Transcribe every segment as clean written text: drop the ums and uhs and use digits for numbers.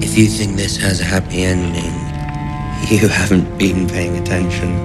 If you think this has a happy ending, you haven't been paying attention.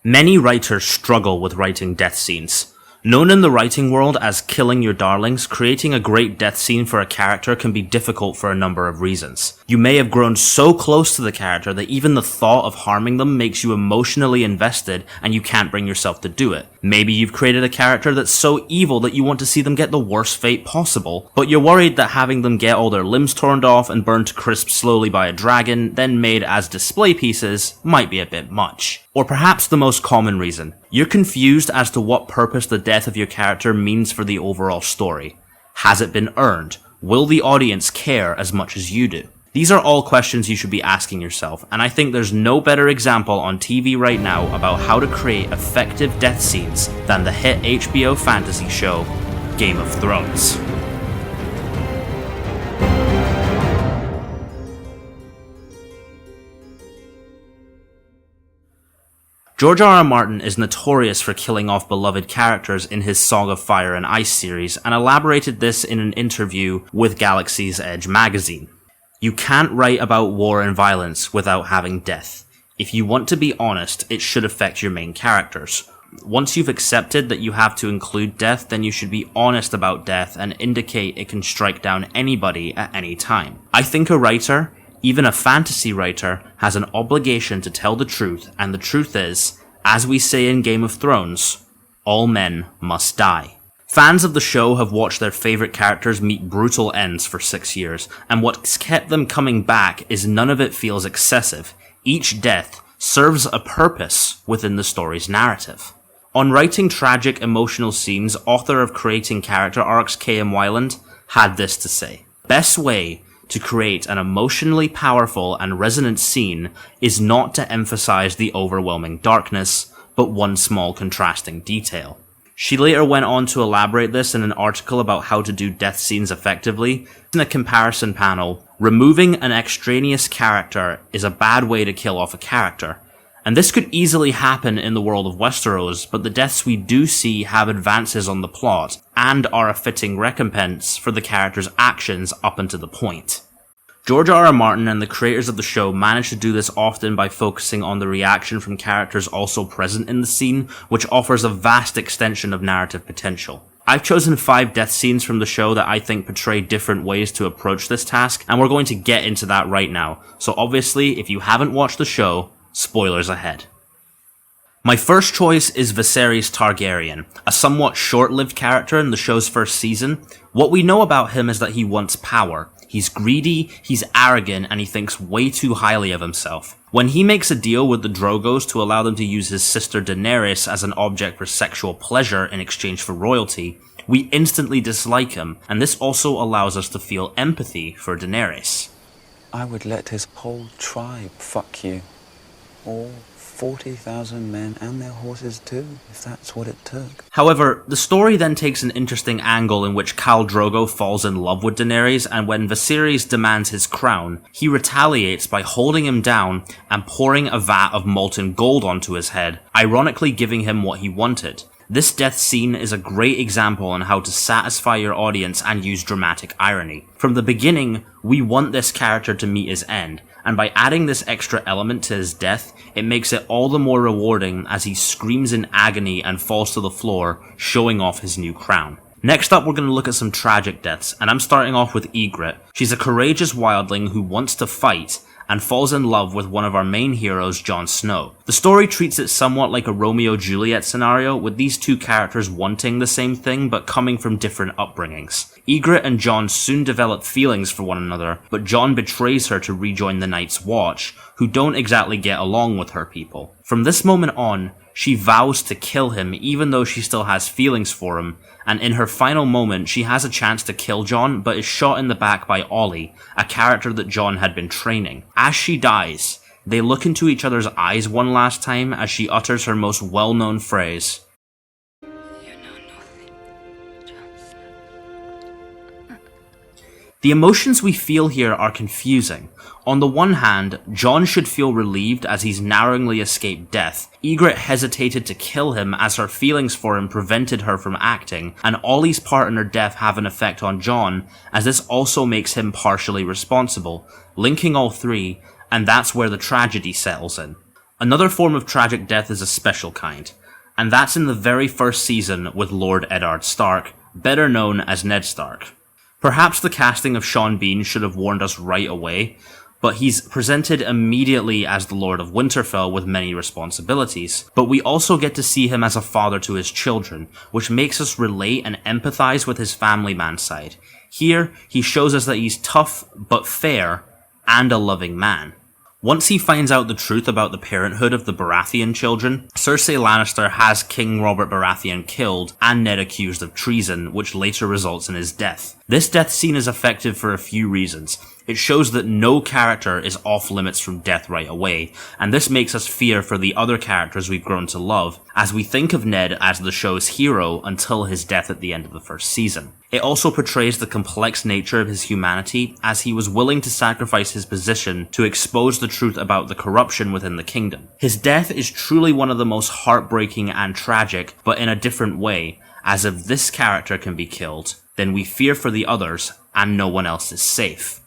Many writers struggle with writing death scenes. Known in the writing world as killing your darlings, creating a great death scene for a character can be difficult for a number of reasons. You may have grown so close to the character that even the thought of harming them makes you emotionally invested and you can't bring yourself to do it. Maybe you've created a character that's so evil that you want to see them get the worst fate possible, but you're worried that having them get all their limbs torn off and burned to crisp slowly by a dragon, then made as display pieces, might be a bit much. Or perhaps the most common reason. You're confused as to what purpose the death of your character means for the overall story. Has it been earned? Will the audience care as much as you do? These are all questions you should be asking yourself, and I think there's no better example on TV right now about how to create effective death scenes than the hit HBO fantasy show, Game of Thrones. George R.R. Martin is notorious for killing off beloved characters in his Song of Fire and Ice series, and elaborated this in an interview with Galaxy's Edge magazine. You can't write about war and violence without having death. If you want to be honest, it should affect your main characters. Once you've accepted that you have to include death, then you should be honest about death and indicate it can strike down anybody at any time. I think a writer, even a fantasy writer, has an obligation to tell the truth, and the truth is, as we say in Game of Thrones, all men must die. Fans of the show have watched their favourite characters meet brutal ends for 6 years, and what's kept them coming back is none of it feels excessive. Each death serves a purpose within the story's narrative. On writing tragic, emotional scenes, author of Creating Character Arcs K.M. Weiland had this to say: "Best way to create an emotionally powerful and resonant scene is not to emphasize the overwhelming darkness, but one small contrasting detail." She later went on to elaborate this in an article about how to do death scenes effectively. In a comparison panel, removing an extraneous character is a bad way to kill off a character. And this could easily happen in the world of Westeros, but the deaths we do see have advances on the plot, and are a fitting recompense for the character's actions up until the point. George R.R. Martin and the creators of the show managed to do this often by focusing on the reaction from characters also present in the scene, which offers a vast extension of narrative potential. I've chosen 5 death scenes from the show that I think portray different ways to approach this task, and we're going to get into that right now. So obviously, if you haven't watched the show, spoilers ahead. My first choice is Viserys Targaryen, a somewhat short-lived character in the show's first season. What we know about him is that he wants power. He's greedy, he's arrogant, and he thinks way too highly of himself. When he makes a deal with the Drogo's to allow them to use his sister Daenerys as an object for sexual pleasure in exchange for royalty, we instantly dislike him, and this also allows us to feel empathy for Daenerys. I would let his whole tribe fuck you. All 40,000 men and their horses too, if that's what it took. However, the story then takes an interesting angle in which Khal Drogo falls in love with Daenerys, and when Viserys demands his crown, he retaliates by holding him down and pouring a vat of molten gold onto his head, ironically giving him what he wanted. This death scene is a great example on how to satisfy your audience and use dramatic irony. From the beginning, we want this character to meet his end, and by adding this extra element to his death, it makes it all the more rewarding as he screams in agony and falls to the floor, showing off his new crown. Next up, we're going to look at some tragic deaths, and I'm starting off with Ygritte. She's a courageous wildling who wants to fight, and falls in love with one of our main heroes, Jon Snow. The story treats it somewhat like a Romeo-Juliet scenario, with these two characters wanting the same thing but coming from different upbringings. Ygritte and Jon soon develop feelings for one another, but Jon betrays her to rejoin the Night's Watch, who don't exactly get along with her people. From this moment on, she vows to kill him even though she still has feelings for him, and in her final moment she has a chance to kill Jon but is shot in the back by Ollie, a character that Jon had been training. As she dies, they look into each other's eyes one last time as she utters her most well-known phrase. The emotions we feel here are confusing. On the one hand, Jon should feel relieved as he's narrowly escaped death. Ygritte hesitated to kill him as her feelings for him prevented her from acting, and Ollie's part in her death have an effect on Jon, as this also makes him partially responsible, linking all three, and that's where the tragedy settles in. Another form of tragic death is a special kind, and that's in the very first season with Lord Eddard Stark, better known as Ned Stark. Perhaps the casting of Sean Bean should have warned us right away, but he's presented immediately as the Lord of Winterfell with many responsibilities. But we also get to see him as a father to his children, which makes us relate and empathize with his family man side. Here, he shows us that he's tough but fair, and a loving man. Once he finds out the truth about the parenthood of the Baratheon children, Cersei Lannister has King Robert Baratheon killed and Ned accused of treason, which later results in his death. This death scene is effective for a few reasons. It shows that no character is off limits from death right away, and this makes us fear for the other characters we've grown to love, as we think of Ned as the show's hero until his death at the end of the first season. It also portrays the complex nature of his humanity, as he was willing to sacrifice his position to expose the truth about the corruption within the kingdom. His death is truly one of the most heartbreaking and tragic, but in a different way, as if this character can be killed, then we fear for the others, and no one else is safe.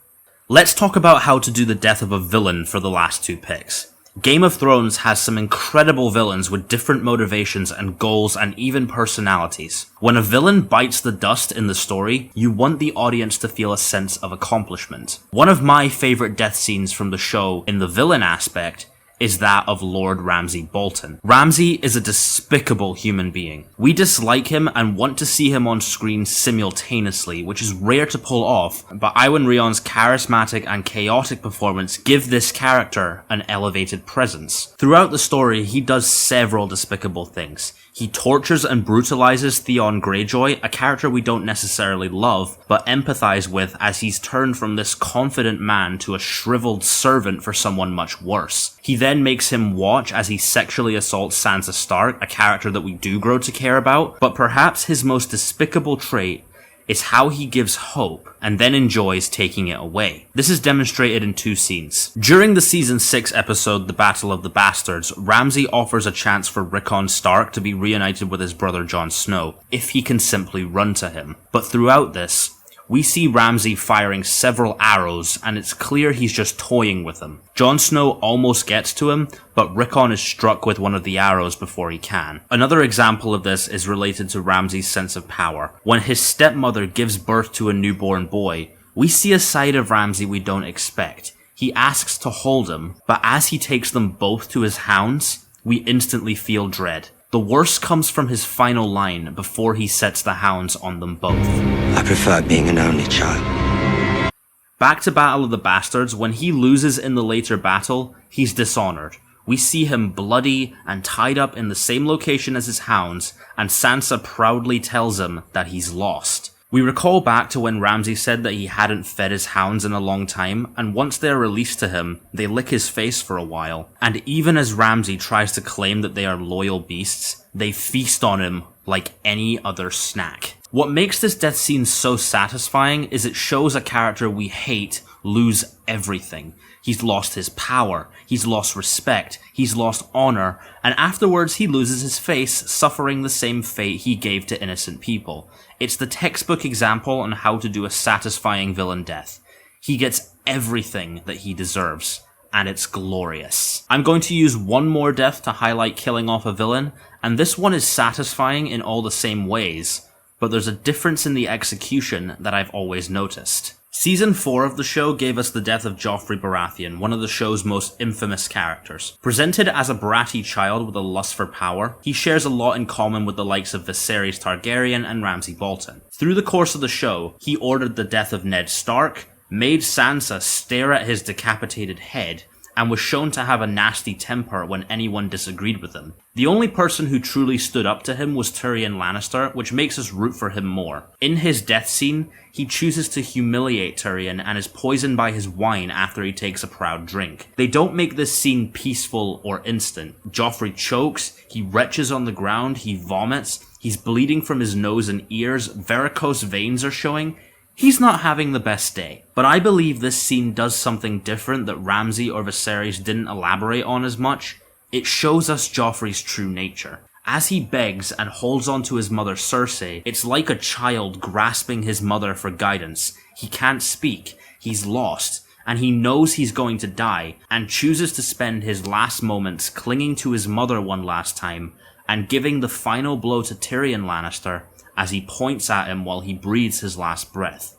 Let's talk about how to do the death of a villain for the last two picks. Game of Thrones has some incredible villains with different motivations and goals and even personalities. When a villain bites the dust in the story, you want the audience to feel a sense of accomplishment. One of my favorite death scenes from the show in the villain aspect is that of Lord Ramsay Bolton. Ramsay is a despicable human being. We dislike him and want to see him on screen simultaneously, which is rare to pull off, but Iwan Rheon's charismatic and chaotic performance give this character an elevated presence. Throughout the story, he does several despicable things. He tortures and brutalizes Theon Greyjoy, a character we don't necessarily love, but empathize with as he's turned from this confident man to a shriveled servant for someone much worse. He then makes him watch as he sexually assaults Sansa Stark, a character that we do grow to care about, but perhaps his most despicable trait is how he gives hope and then enjoys taking it away. This is demonstrated in two scenes. During the season 6 episode, The Battle of the Bastards, Ramsay offers a chance for Rickon Stark to be reunited with his brother Jon Snow, if he can simply run to him. But throughout this, we see Ramsay firing several arrows, and it's clear he's just toying with them. Jon Snow almost gets to him, but Rickon is struck with one of the arrows before he can. Another example of this is related to Ramsay's sense of power. When his stepmother gives birth to a newborn boy, we see a side of Ramsay we don't expect. He asks to hold him, but as he takes them both to his hounds, we instantly feel dread. The worst comes from his final line before he sets the hounds on them both. I prefer being an only child. Back to Battle of the Bastards, when he loses in the later battle, he's dishonored. We see him bloody and tied up in the same location as his hounds, and Sansa proudly tells him that he's lost. We recall back to when Ramsay said that he hadn't fed his hounds in a long time, and once they're released to him, they lick his face for a while. And even as Ramsay tries to claim that they are loyal beasts, they feast on him like any other snack. What makes this death scene so satisfying is it shows a character we hate lose everything. He's lost his power, he's lost respect, he's lost honor, and afterwards he loses his face, suffering the same fate he gave to innocent people. It's the textbook example on how to do a satisfying villain death. He gets everything that he deserves, and it's glorious. I'm going to use one more death to highlight killing off a villain, and this one is satisfying in all the same ways, but there's a difference in the execution that I've always noticed. Season 4 of the show gave us the death of Joffrey Baratheon, one of the show's most infamous characters. Presented as a bratty child with a lust for power, he shares a lot in common with the likes of Viserys Targaryen and Ramsay Bolton. Through the course of the show, he ordered the death of Ned Stark, made Sansa stare at his decapitated head, and was shown to have a nasty temper when anyone disagreed with him. The only person who truly stood up to him was Tyrion Lannister, which makes us root for him more. In his death scene, he chooses to humiliate Tyrion and is poisoned by his wine after he takes a proud drink. They don't make this scene peaceful or instant. Joffrey chokes, he retches on the ground, he vomits, he's bleeding from his nose and ears, varicose veins are showing. He's not having the best day. But I believe this scene does something different that Ramsay or Viserys didn't elaborate on as much. It shows us Joffrey's true nature. As he begs and holds on to his mother Cersei, it's like a child grasping his mother for guidance. He can't speak, he's lost, and he knows he's going to die, and chooses to spend his last moments clinging to his mother one last time, and giving the final blow to Tyrion Lannister as he points at him while he breathes his last breath.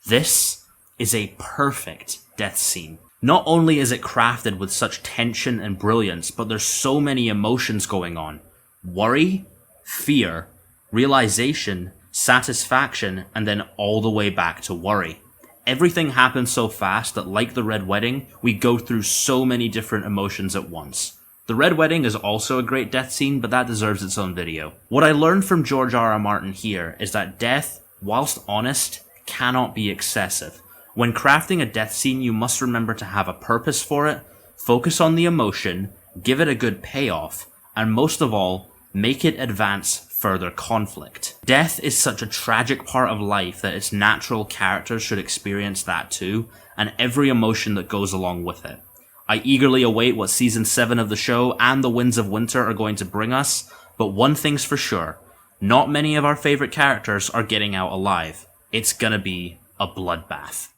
This is a perfect death scene. Not only is it crafted with such tension and brilliance, but there's so many emotions going on. Worry, fear, realization, satisfaction, and then all the way back to worry. Everything happens so fast that, like the Red Wedding, we go through so many different emotions at once. The Red Wedding is also a great death scene, but that deserves its own video. What I learned from George R.R. Martin here is that death, whilst honest, cannot be excessive. When crafting a death scene, you must remember to have a purpose for it, focus on the emotion, give it a good payoff, and most of all, make it advance further conflict. Death is such a tragic part of life that its natural characters should experience that too, and every emotion that goes along with it. I eagerly await what season 7 of the show and the Winds of Winter are going to bring us, but one thing's for sure, not many of our favorite characters are getting out alive. It's gonna be a bloodbath.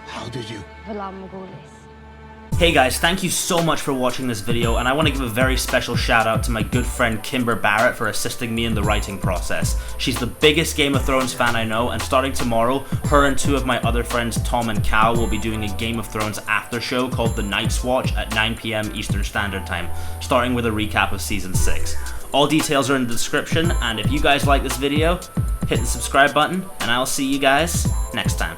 How did you? Hey guys, thank you so much for watching this video, and I want to give a very special shout out to my good friend Kimber for assisting me in the writing process. She's the biggest Game of Thrones fan I know, and starting tomorrow, her and two of my other friends, Tom and Cal, will be doing a Game of Thrones after show called The Night's Watch at 9 PM Eastern Standard Time, starting with a recap of Season 6. All details are in the description, and if you guys like this video, hit the subscribe button, and I'll see you guys next time.